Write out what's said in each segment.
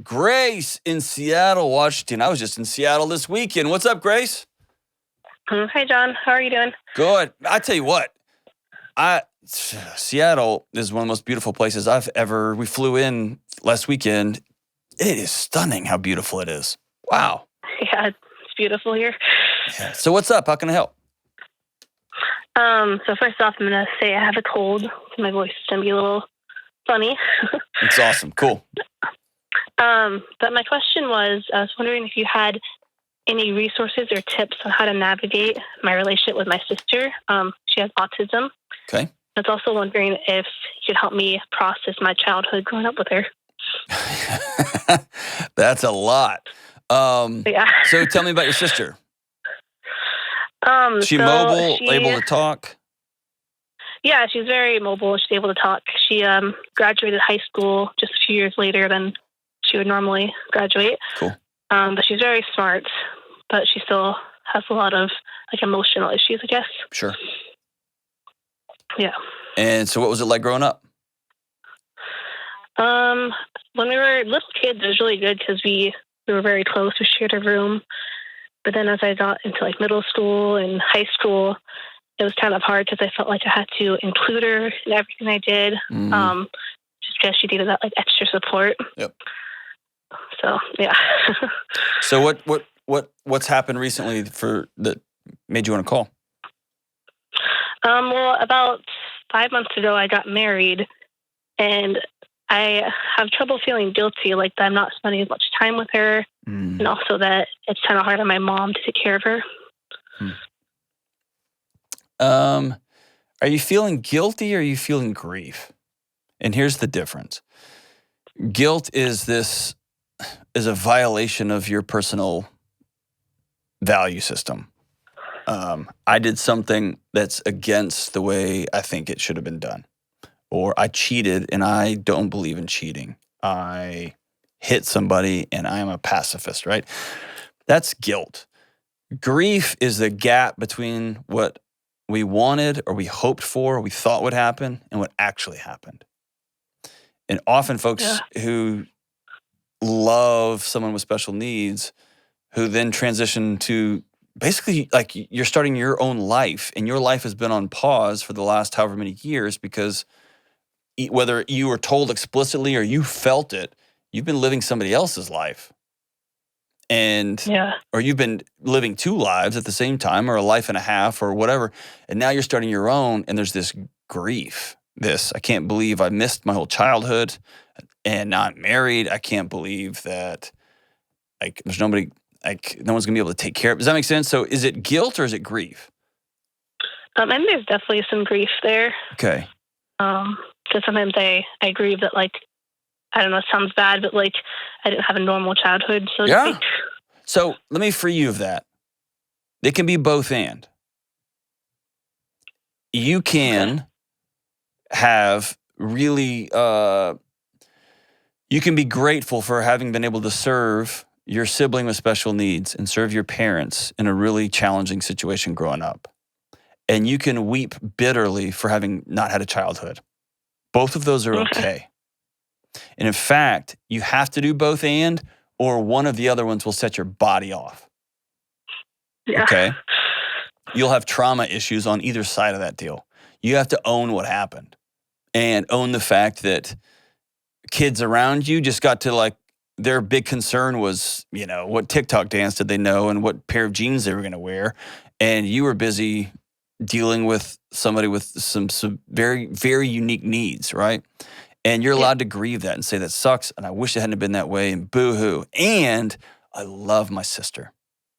Grace in Seattle, Washington. I was just in Seattle this weekend. What's up, Grace? Hi, John. How are you doing? Good. I tell you what, Seattle is one of the most beautiful places we flew in last weekend. It is stunning how beautiful it is. Wow. Yeah, it's beautiful here. Yeah. So what's up? How can I help? So first off, I'm going to say I have a cold. My voice is going to be a little funny. It's awesome. Cool. But my question was, I was wondering if you had any resources or tips on how to navigate my relationship with my sister. She has autism. Okay. I was also wondering if you could help me process my childhood growing up with her. That's a lot. Yeah. So tell me about your sister. Is she mobile, able to talk? Yeah, she's very mobile. She's able to talk. She graduated high school just a few years later than she would normally graduate. Cool. But she's very smart, but she still has a lot of emotional issues, I guess. Sure. Yeah. And so what was it like growing up? When we were little kids, it was really good because we were very close. We shared a room. But then as I got into middle school and high school, it was kind of hard because I felt like I had to include her in everything I did. Just because she needed that extra support. Yep. So yeah. So what's happened recently that made you want to call? Well, about 5 months ago, I got married, and I have trouble feeling guilty, that I'm not spending as much time with her, and also that it's kind of hard on my mom to take care of her. Are you feeling guilty or are you feeling grief? And here's the difference. Guilt is a violation of your personal value system. I did something that's against the way I think it should have been done. Or I cheated and I don't believe in cheating. I hit somebody and I am a pacifist, right? That's guilt. Grief is the gap between what we wanted or we hoped for, or we thought would happen, and what actually happened. And often folks who love someone with special needs, who then transition to basically you're starting your own life, and your life has been on pause for the last however many years because whether you were told explicitly or you felt it, you've been living somebody else's life. Or you've been living two lives at the same time, or a life and a half, or whatever. And now you're starting your own, and there's this grief. I can't believe I missed my whole childhood, and now I'm married. I can't believe that there's nobody, no one's gonna be able to take care of it. Does that make sense? So is it guilt or is it grief? And there's definitely some grief there. Okay. Because sometimes I grieve that I don't know, it sounds bad, but I didn't have a normal childhood. So yeah. So let me free you of that. It can be both and. You can have really, you can be grateful for having been able to serve your sibling with special needs and serve your parents in a really challenging situation growing up. And you can weep bitterly for having not had a childhood. Both of those are okay. And in fact, you have to do both or one of the other ones will set your body off. Yeah. Okay? You'll have trauma issues on either side of that deal. You have to own what happened and own the fact that kids around you just got to their big concern was, what TikTok dance did they know and what pair of jeans they were going to wear. And you were busy dealing with somebody with some very, very unique needs, right? And you're allowed to grieve that and say that sucks and I wish it hadn't been that way and boo-hoo. And I love my sister.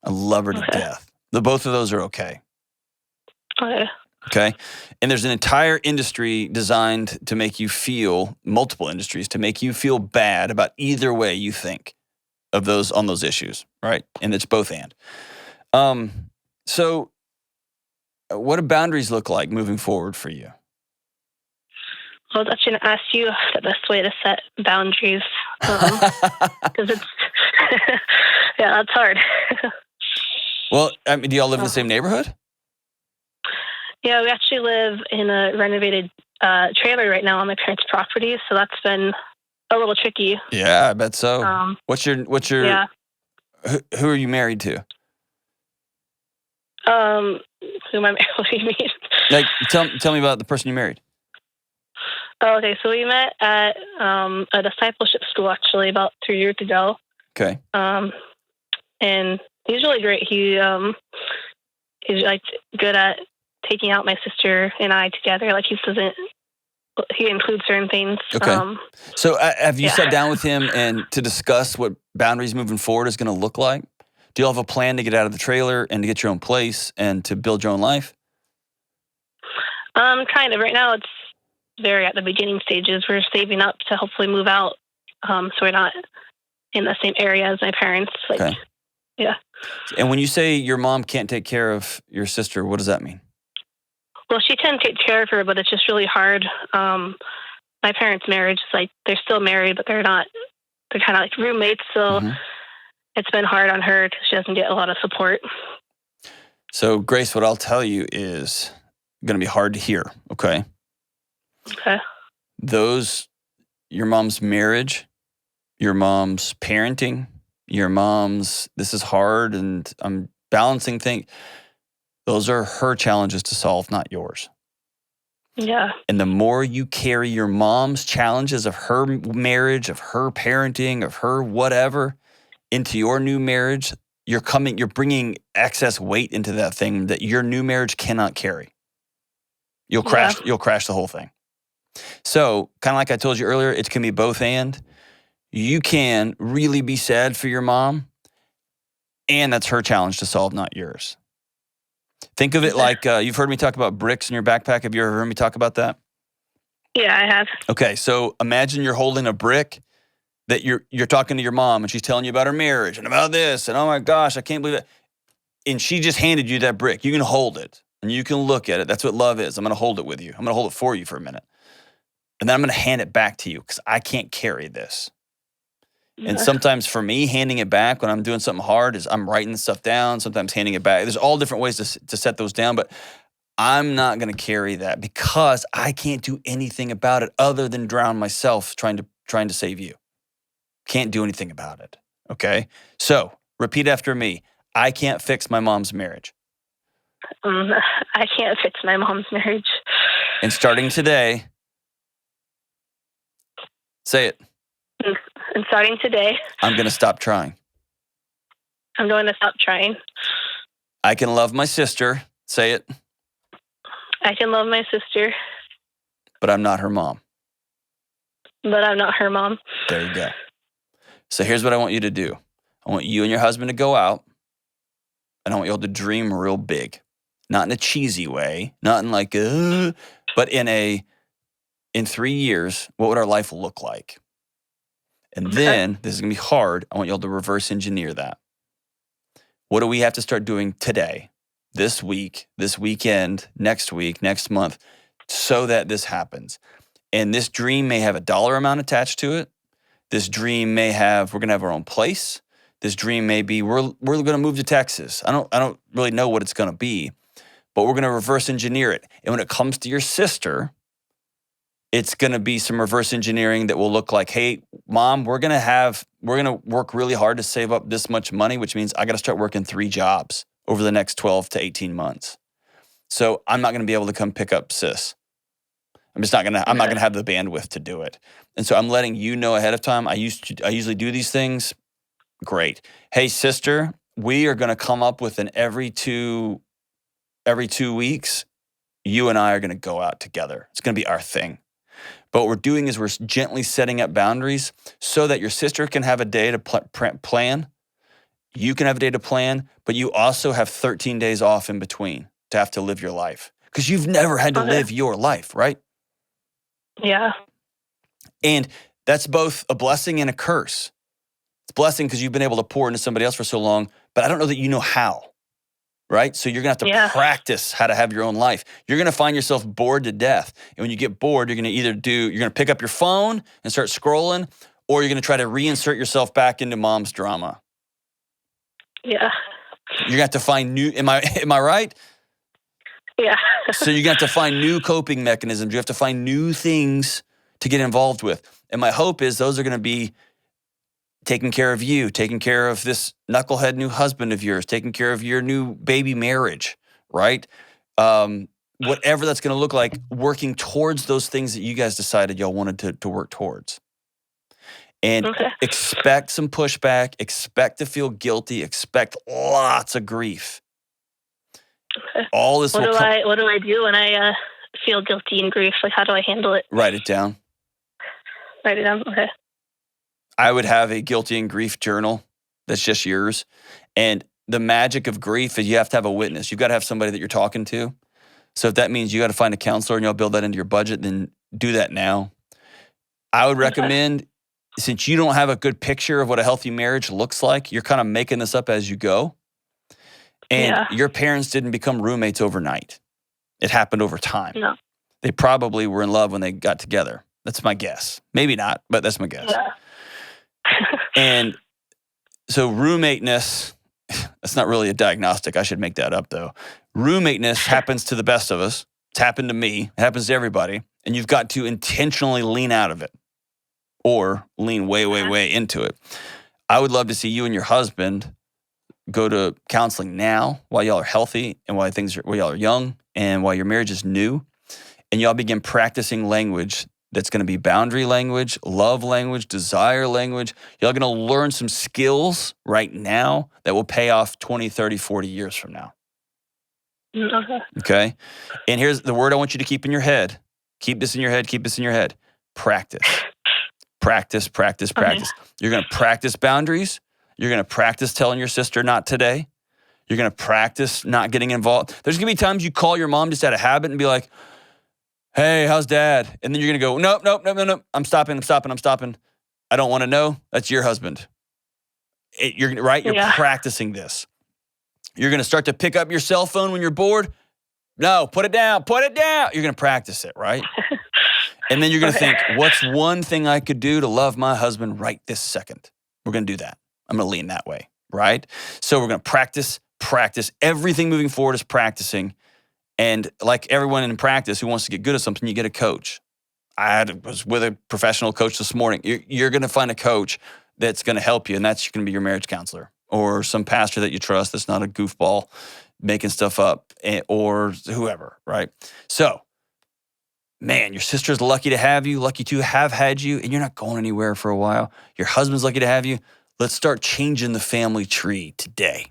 I love her to death. Both of those are okay. Okay? And there's an entire industry designed to make you feel, multiple industries, to make you feel bad about either way you think of those on those issues, right? And it's both and. So what do boundaries look like moving forward for you? I was actually going to ask you the best way to set boundaries, because it's, that's hard. Well, do y'all live in the same neighborhood? Yeah, we actually live in a renovated trailer right now on my parents' property, so that's been a little tricky. Yeah, I bet so. What's your Yeah. who are you married to? Who am I? What do you mean? Like, tell me about the person you married. Oh, okay. So we met at a discipleship school actually about 3 years ago. Okay. And he's really great. He's like good at taking out my sister and I together. Like he includes certain things. Okay. So have you yeah. sat down with him and to discuss what boundaries moving forward is going to look like? Do you all have a plan to get out of the trailer and to get your own place and to build your own life? Kind of. Right now, it's very at the beginning stages. We're saving up to hopefully move out, so we're not in the same area as my parents. Like, okay. Yeah. And when you say your mom can't take care of your sister, what does that mean? Well, she can take care of her, but it's just really hard. My parents' marriage is like they're still married, but they're not. They're kind of like roommates, so it's been hard on her because she doesn't get a lot of support. So, Grace, what I'll tell you is going to be hard to hear. Okay. Okay. Your mom's marriage, your mom's parenting, your mom's, this is hard and I'm balancing things. Those are her challenges to solve, not yours. Yeah. And the more you carry your mom's challenges of her marriage, of her parenting, of her whatever into your new marriage, you're bringing excess weight into that thing that your new marriage cannot carry. You'll crash the whole thing. So, kind of like I told you earlier, it can be both and. You can really be sad for your mom, and that's her challenge to solve, not yours. Think of it like you've heard me talk about bricks in your backpack. Have you ever heard me talk about that? Yeah, I have. Okay, so imagine you're holding a brick that you're talking to your mom, and she's telling you about her marriage and about this, and oh my gosh, I can't believe it. And she just handed you that brick. You can hold it, and you can look at it. That's what love is. I'm going to hold it with you. I'm going to hold it for you for a minute. And then I'm going to hand it back to you because I can't carry this. And sometimes for me, handing it back when I'm doing something hard is I'm writing stuff down, sometimes handing it back. There's all different ways to set those down, but I'm not going to carry that because I can't do anything about it other than drown myself trying to save you. Can't do anything about it, okay? So repeat after me. I can't fix my mom's marriage. I can't fix my mom's marriage. And starting today, say it. And starting today, I'm going to stop trying. I'm going to stop trying. I can love my sister. Say it. I can love my sister. But I'm not her mom. But I'm not her mom. There you go. So here's what I want you to do. I want you and your husband to go out, and I want you all to dream real big. Not in a cheesy way, not in like, but in 3 years, what would our life look like? And then, this is going to be hard, I want y'all to reverse engineer that. What do we have to start doing today, this week, this weekend, next week, next month, so that this happens? And this dream may have a dollar amount attached to it. This dream may have, we're going to have our own place. This dream may be, we're going to move to Texas. I don't really know what it's going to be, but we're going to reverse engineer it. And when it comes to your sister, it's going to be some reverse engineering that will look like, hey, mom, we're going to work really hard to save up this much money, which means I got to start working 3 jobs over the next 12 to 18 months. So I'm not going to be able to come pick up sis. I'm not going to have the bandwidth to do it. And so I'm letting you know ahead of time. I usually do these things. Great. Hey, sister, we are going to come up with an every two weeks, you and I are going to go out together. It's going to be our thing. But what we're doing is we're gently setting up boundaries so that your sister can have a day to plan. You can have a day to plan, but you also have 13 days off in between to have to live your life. Because you've never had to live your life, right? Yeah. And that's both a blessing and a curse. It's a blessing because you've been able to pour into somebody else for so long, but I don't know that you know how. Right? So you're going to have to practice how to have your own life. You're going to find yourself bored to death. And when you get bored, you're going to pick up your phone and start scrolling, or you're going to try to reinsert yourself back into mom's drama. Yeah. You're going to have to find new, am I right? Yeah. So you're going to have to find new coping mechanisms. You have to find new things to get involved with. And my hope is those are going to be taking care of you, taking care of this knucklehead new husband of yours, taking care of your new baby marriage, right? Whatever that's going to look like, working towards those things that you guys decided y'all wanted to work towards. And expect some pushback, expect to feel guilty, expect lots of grief. Okay. All this what do I do when I feel guilty and grief? Like, how do I handle it? Write it down. Write it down? Okay. I would have a guilty and grief journal that's just yours. And the magic of grief is you have to have a witness. You've got to have somebody that you're talking to. So if that means you got to find a counselor and you'll build that into your budget, then do that now. I would recommend, since you don't have a good picture of what a healthy marriage looks like, you're kind of making this up as you go. And your parents didn't become roommates overnight. It happened over time. No. They probably were in love when they got together. That's my guess. Maybe not, but that's my guess. Yeah. And so roommateness, that's not really a diagnostic. I should make that up though. Roommateness happens to the best of us. It's happened to me. It happens to everybody. And you've got to intentionally lean out of it or lean way, way, way into it. I would love to see you and your husband go to counseling now while y'all are healthy and while y'all are young and while your marriage is new. And y'all begin practicing language that's going to be boundary language, love language, desire language. Y'all going to learn some skills right now that will pay off 20, 30, 40 years from now. Okay? And here's the word I want you to keep in your head. Keep this in your head. Keep this in your head. Practice. Practice, practice, practice. You're going to practice boundaries. You're going to practice telling your sister not today. You're going to practice not getting involved. There's going to be times you call your mom just out of habit and be like, hey, how's dad? And then you're going to go, nope. I'm stopping. I don't want to know. That's your husband. You're practicing this. You're going to start to pick up your cell phone when you're bored. No, put it down. You're going to practice it, right? And then you're going to think, what's one thing I could do to love my husband right this second? We're going to do that. I'm going to lean that way, right? So we're going to practice. Everything moving forward is practicing. And like everyone in practice who wants to get good at something, you get a coach. I was with a professional coach this morning. You're going to find a coach that's going to help you, and that's going to be your marriage counselor or some pastor that you trust that's not a goofball making stuff up or whoever, right? So, man, your sister's lucky to have you, lucky to have had you, and you're not going anywhere for a while. Your husband's lucky to have you. Let's start changing the family tree today.